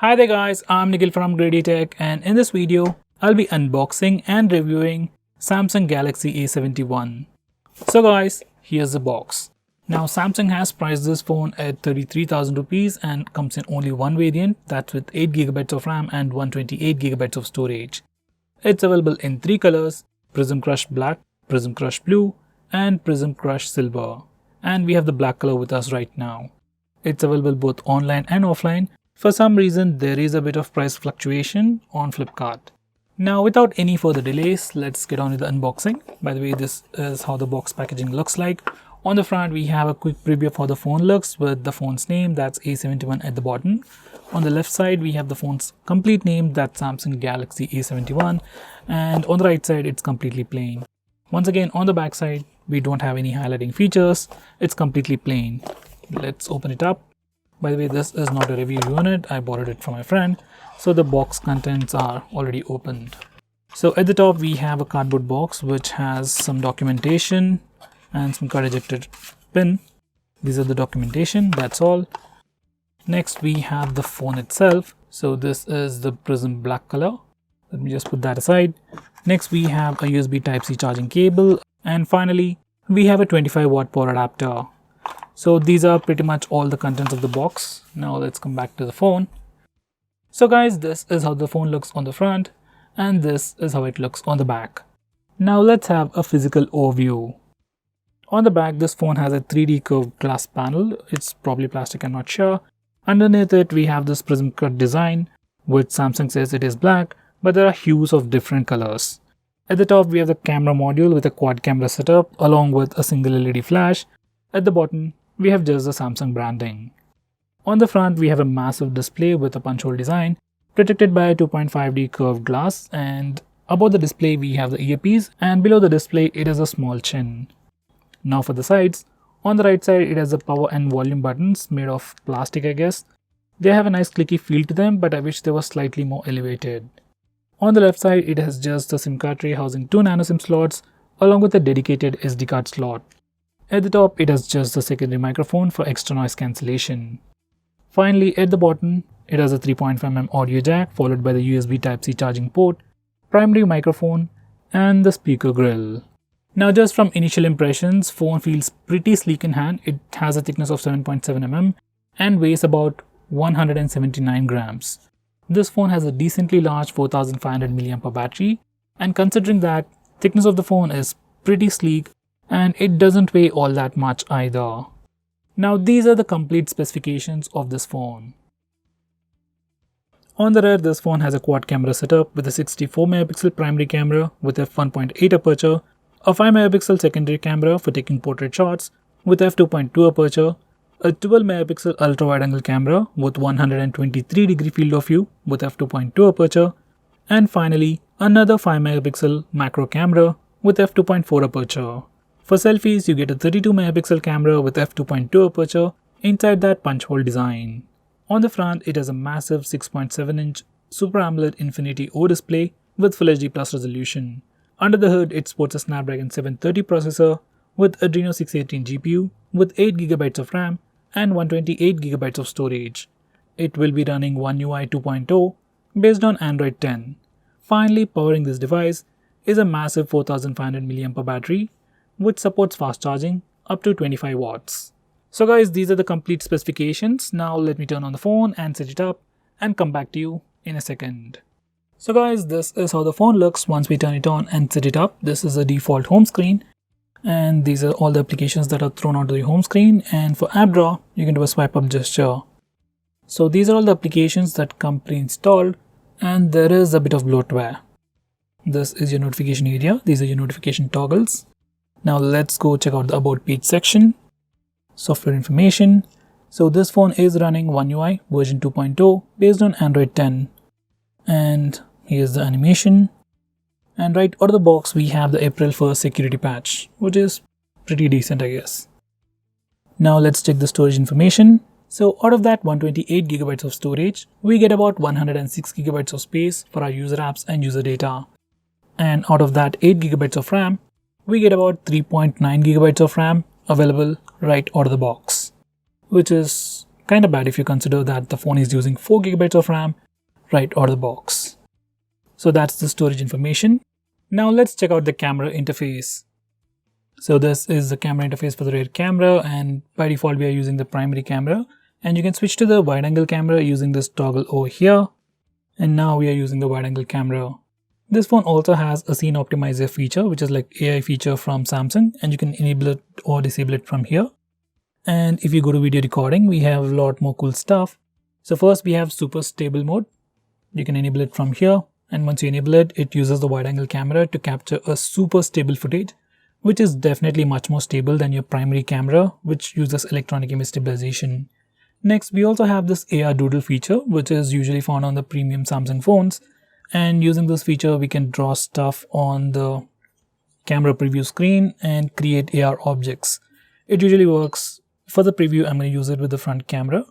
Hi there guys, I'm Nikhil from GreedyTech, and in this video, I'll be unboxing and reviewing Samsung Galaxy A71. So guys, here's the box. Now Samsung has priced this phone at 33,000 rupees and comes in only one variant, that's with 8GB of RAM and 128GB of storage. It's available in three colors: Prism Crush Black, Prism Crush Blue and Prism Crush Silver. And we have the black color with us right now. It's available both online and offline. For some reason, there is a bit of price fluctuation on Flipkart. Now, without any further delays, let's get on with the unboxing. By the way, this is how the box packaging looks like. On the front, we have a quick preview of how the phone looks with the phone's name, that's A71 at the bottom. On the left side, we have the phone's complete name, that's Samsung Galaxy A71. And on the right side, it's completely plain. Once again, on the back side, we don't have any highlighting features. It's completely plain. Let's open it up. By the way, this is not a review unit. I borrowed it from my friend. So the box contents are already opened. So at the top, we have a cardboard box which has some documentation and some card ejected pin. These are the documentation, that's all. Next, we have the phone itself. So this is the Prism black color. Let me just put that aside. Next, we have a USB Type-C charging cable. And finally, we have a 25-watt power adapter. So these are pretty much all the contents of the box. Now let's come back to the phone. So guys, this is how the phone looks on the front and this is how it looks on the back. Now let's have a physical overview. On the back, this phone has a 3D curved glass panel. It's probably plastic, I'm not sure. Underneath it, we have this prism cut design, which Samsung says it is black, but there are hues of different colors. At the top, we have the camera module with a quad camera setup along with a single LED flash. At the bottom, we have just the Samsung branding. On the front, we have a massive display with a punch hole design protected by a 2.5D curved glass, and above the display we have the earpiece, and below the display it is a small chin. Now for the sides, on the right side it has the power and volume buttons made of plastic, I guess. They have a nice clicky feel to them, but I wish they were slightly more elevated. On the left side it has just the SIM card tray housing 2 nano SIM slots along with a dedicated SD card slot. At the top, it has just the secondary microphone for extra noise cancellation. Finally, at the bottom, it has a 3.5mm audio jack followed by the USB Type-C charging port, primary microphone, and the speaker grill. Now, just from initial impressions, phone feels pretty sleek in hand. It has a thickness of 7.7mm and weighs about 179 grams. This phone has a decently large 4500 mAh battery, and considering that thickness of the phone is pretty sleek, and it doesn't weigh all that much either. Now these are the complete specifications of this phone. On the rear, this phone has a quad camera setup with a 64MP primary camera with f1.8 aperture, a 5MP secondary camera for taking portrait shots with f2.2 aperture, a 12MP ultra wide angle camera with 123° field of view with f2.2 aperture, and finally another 5MP macro camera with f2.4 aperture. For selfies, you get a 32MP camera with f2.2 aperture inside that punch hole design. On the front, it has a massive 6.7-inch Super AMOLED Infinity O display with Full HD Plus resolution. Under the hood, it sports a Snapdragon 730 processor with Adreno 618 GPU with 8GB of RAM and 128GB of storage. It will be running One UI 2.0 based on Android 10. Finally, powering this device is a massive 4500 mAh battery which supports fast charging up to 25 watts. So guys, these are the complete specifications. Now let me turn on the phone and set it up and come back to you in a second. So guys, this is how the phone looks once we turn it on and set it up. This is the default home screen, and these are all the applications that are thrown onto the home screen, and for app drawer you can do a swipe up gesture. So these are all the applications that come pre-installed, and there is a bit of bloatware. This is your notification area. These are your notification toggles. Now let's go check out the about page section. Software information. So this phone is running One UI version 2.0 based on Android 10. And here's the animation. And right out of the box we have the April 1st security patch, which is pretty decent, I guess. Now let's check the storage information. So out of that 128GB of storage, we get about 106GB of space for our user apps and user data. And out of that 8GB of RAM, we get about 3.9GB of RAM available right out of the box, which is Kind of bad if you consider that the phone is using 4 GB of RAM right out of the box. So that's the storage information. Now let's check out the camera interface. So this is the camera interface for the rear camera, and by default we are using the primary camera, and you can switch to the wide angle camera using this toggle over here. And now we are using the wide angle camera. This phone also has a scene optimizer feature, which is like AI feature from Samsung, and you can enable it or disable it from here. And if you go to video recording, we have a lot more cool stuff. So first we have super stable mode. You can enable it from here, and once you enable it, it uses the wide angle camera to capture a super stable footage, which is definitely much more stable than your primary camera, which uses electronic image stabilization. Next, we also have this AR doodle feature, which is usually found on the premium Samsung phones. And using this feature, we can draw stuff on the camera preview screen and create AR objects. It usually works. For the preview, I'm going to use it with the front camera.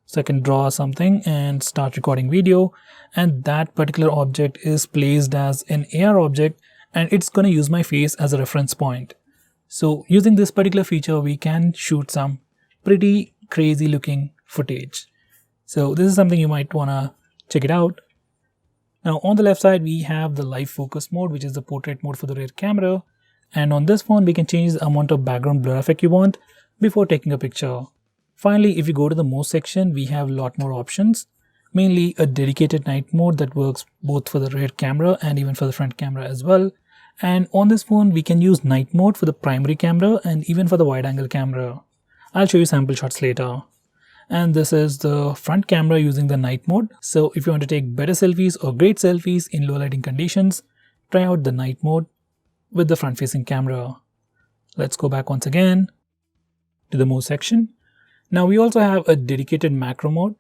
So I can draw something and start recording video, and that particular object is placed as an AR object, and it's going to use my face as a reference point. So using this particular feature, we can shoot some pretty crazy looking footage. So this is something you might want to check it out. Now on the left side, we have the live focus mode, which is the portrait mode for the rear camera. And on this phone, we can change the amount of background blur effect you want before taking a picture. Finally, if you go to the more section, we have a lot more options, mainly a dedicated night mode that works both for the rear camera and even for the front camera as well. And on this phone, we can use night mode for the primary camera and even for the wide angle camera. I'll show you sample shots later. And this is the front camera using the night mode. So if you want to take better selfies or great selfies in low lighting conditions, try out the night mode with the front facing camera. Let's go back once again to the more section. Now we also have a dedicated macro mode,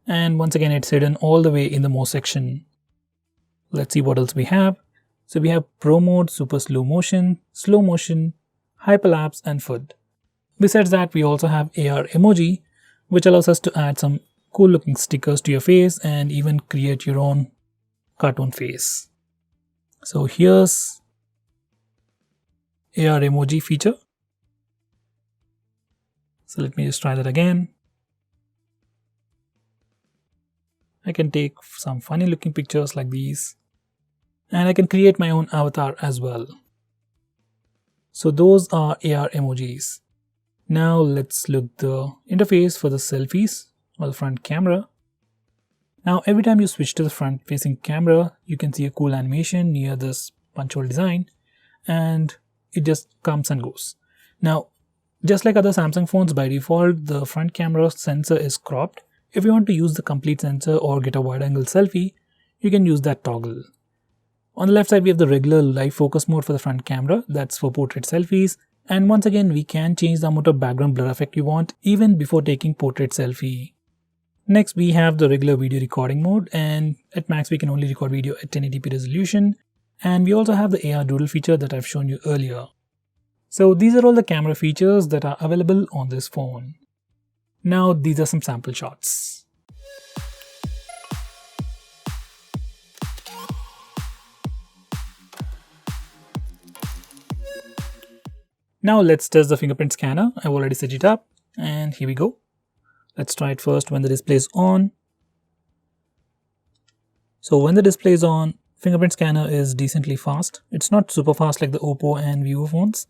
and once again it's hidden all the way in the more section. Let's see what else we have. So we have Pro mode, super slow motion, hyperlapse, and FUD. Besides that, we also have AR emoji, which allows us to add some cool looking stickers to your face and even create your own cartoon face. So here's AR emoji feature. So let me just try that again. I can take some funny looking pictures like these, and I can create my own avatar as well. So those are AR emojis. Now let's look the interface for the selfies or the front camera. Now every time you switch to the front facing camera, you can see a cool animation near this punch hole design, and it just comes and goes. Now just like other Samsung phones, by default the front camera sensor is cropped. If you want to use the complete sensor or get a wide angle selfie, you can use that toggle. On the left side, we have the regular live focus mode for the front camera. That's for portrait selfies. And once again, we can change the amount of background blur effect you want even before taking portrait selfie. Next, we have the regular video recording mode, and at max we can only record video at 1080p resolution. And we also have the AR doodle feature that I've shown you earlier. So these are all the camera features that are available on this phone. Now these are some sample shots. Now let's test the fingerprint scanner. I've already set it up, and here we go. Let's try it first when the display is on. So when the display is on, fingerprint scanner is decently fast. It's not super fast like the Oppo and Vivo phones.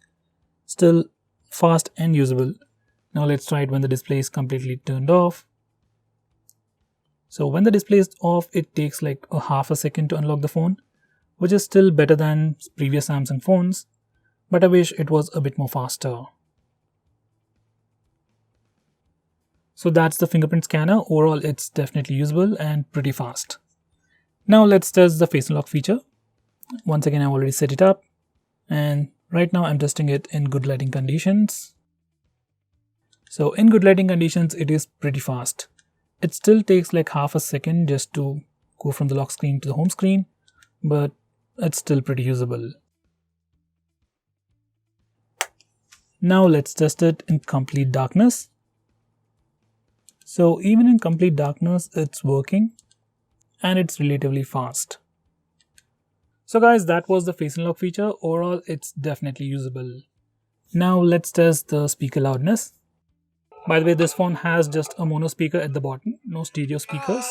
Still fast and usable. Now let's try it when the display is completely turned off. So when the display is off, it takes like a half a second to unlock the phone, which is still better than previous Samsung phones, but I wish it was a bit more faster. So that's the fingerprint scanner. Overall, it's definitely usable and pretty fast. Now let's test the face unlock feature. Once again, I've already set it up, and right now I'm testing it in good lighting conditions. So in good lighting conditions, it is pretty fast. It still takes like half a second just to go from the lock screen to the home screen, but it's still pretty usable. Now let's test it in complete darkness. So even in complete darkness, it's working and it's relatively fast. So guys, that was the face unlock feature. Overall, it's definitely usable. Now let's test the speaker loudness. By the way, this phone has just a mono speaker at the bottom, no stereo speakers.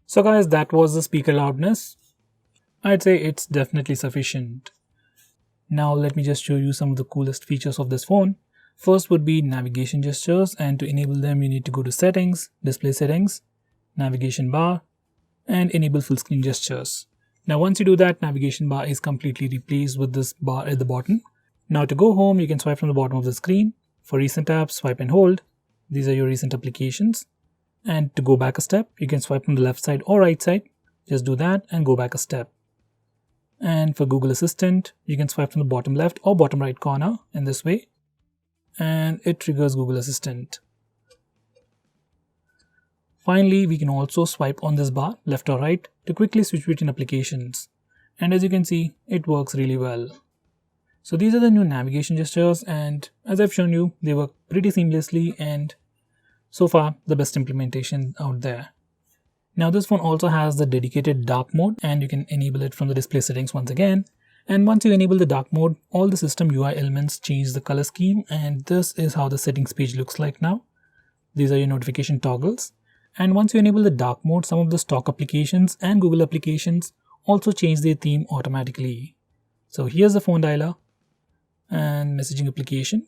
So guys, that was the speaker loudness. I'd say it's definitely sufficient. Now let me just show you some of the coolest features of this phone. First would be navigation gestures, and to enable them you need to go to settings, display settings, navigation bar, and enable full screen gestures. Now once you do that, navigation bar is completely replaced with this bar at the bottom. Now to go home, you can swipe from the bottom of the screen. For recent apps, swipe and hold. These are your recent applications. And to go back a step, you can swipe from the left side or right side. Just do that and go back a step. And for Google Assistant, you can swipe from the bottom left or bottom right corner in this way. And it triggers Google Assistant. Finally, we can also swipe on this bar, left or right, to quickly switch between applications. And as you can see, it works really well. So these are the new navigation gestures, and as I've shown you, they work pretty seamlessly and so far the best implementation out there. Now this phone also has the dedicated dark mode, and you can enable it from the display settings once again. And once you enable the dark mode, all the system UI elements change the color scheme, and this is how the settings page looks like now. These are your notification toggles. And once you enable the dark mode, some of the stock applications and Google applications also change their theme automatically. So here's the phone dialer and messaging application.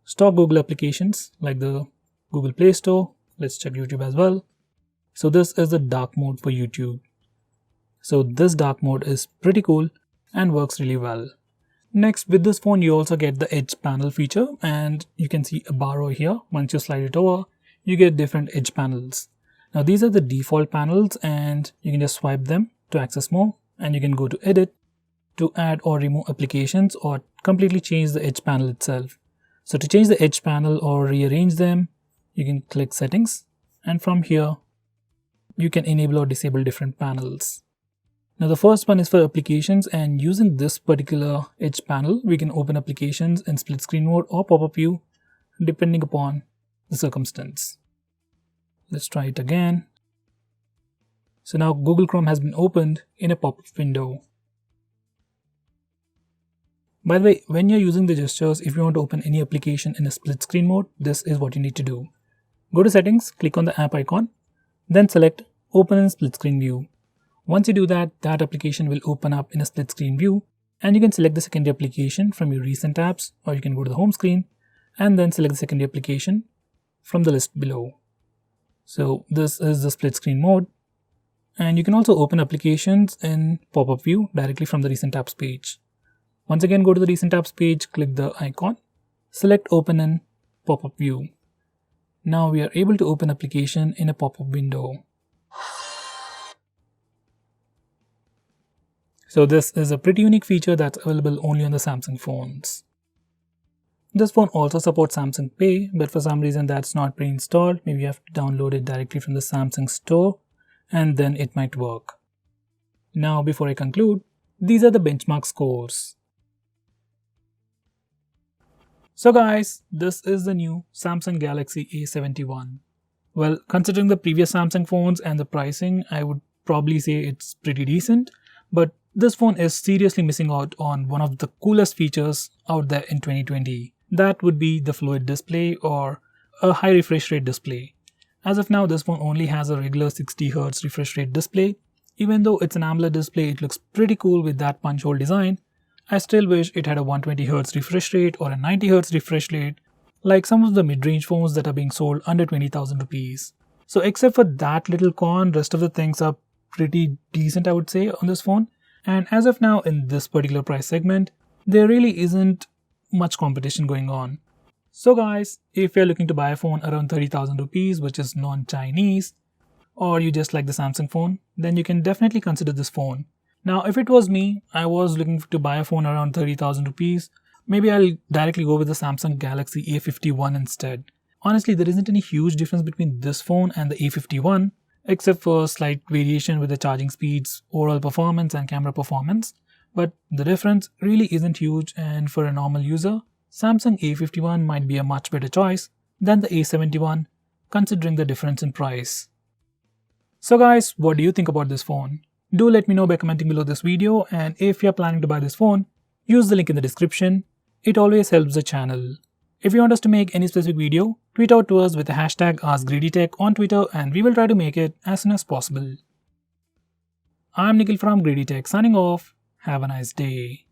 Stock Google applications like the Google Play Store. Let's check YouTube as well. So this is the dark mode for YouTube. So this dark mode is pretty cool and works really well. Next, with this phone you also get the edge panel feature, and you can see a bar over here. Once you slide it over, you get different edge panels. Now these are the default panels, and you can just swipe them to access more, and you can go to edit to add or remove applications or completely change the edge panel itself. So to change the edge panel or rearrange them, you can click settings, and from here you can enable or disable different panels. Now the first one is for applications, and using this particular edge panel we can open applications in split screen mode or pop-up view depending upon the circumstance. Let's try it again. So now Google Chrome has been opened in a pop-up window. By the way, when you're using the gestures, if you want to open any application in a split screen mode, this is what you need to do. Go to settings, click on the app icon, then select open in split screen view. Once you do that, that application will open up in a split screen view, and you can select the secondary application from your recent apps, or you can go to the home screen and then select the secondary application from the list below. So this is the split screen mode, and you can also open applications in pop-up view directly from the recent apps page. Once again, go to the recent apps page, click the icon, select open in pop-up view. Now we are able to open application in a pop-up window. So this is a pretty unique feature that's available only on the Samsung phones. This phone also supports Samsung Pay, but for some reason that's not pre-installed. Maybe you have to download it directly from the Samsung store, and then it might work. Now before I conclude, these are the benchmark scores. So guys, this is the new Samsung Galaxy A71. Well, considering the previous Samsung phones and the pricing, I would probably say it's pretty decent, but this phone is seriously missing out on one of the coolest features out there in 2020. That would be the fluid display or a high refresh rate display. As of now, this phone only has a regular 60Hz refresh rate display. Even though it's an AMOLED display, it looks pretty cool with that punch hole design. I still wish it had a 120Hz refresh rate or a 90Hz refresh rate, like some of the mid-range phones that are being sold under 20,000 rupees. So except for that little con, rest of the things are pretty decent, I would say, on this phone. And as of now, in this particular price segment, there really isn't much competition going on. So guys, if you're looking to buy a phone around 30,000 rupees, which is non-Chinese, or you just like the Samsung phone, then you can definitely consider this phone. Now, if it was me, I was looking to buy a phone around 30,000 rupees, maybe I'll directly go with the Samsung Galaxy A51 instead. Honestly, there isn't any huge difference between this phone and the A51, except for slight variation with the charging speeds, overall performance and camera performance, but the difference really isn't huge, and for a normal user, Samsung A51 might be a much better choice than the A71 considering the difference in price. So guys, what do you think about this phone? Do let me know by commenting below this video, and if you're planning to buy this phone, use the link in the description. It always helps the channel. If you want us to make any specific video, tweet out to us with the hashtag AskGreedyTech on Twitter and we will try to make it as soon as possible. I'm Nikhil from GreedyTech signing off. Have a nice day.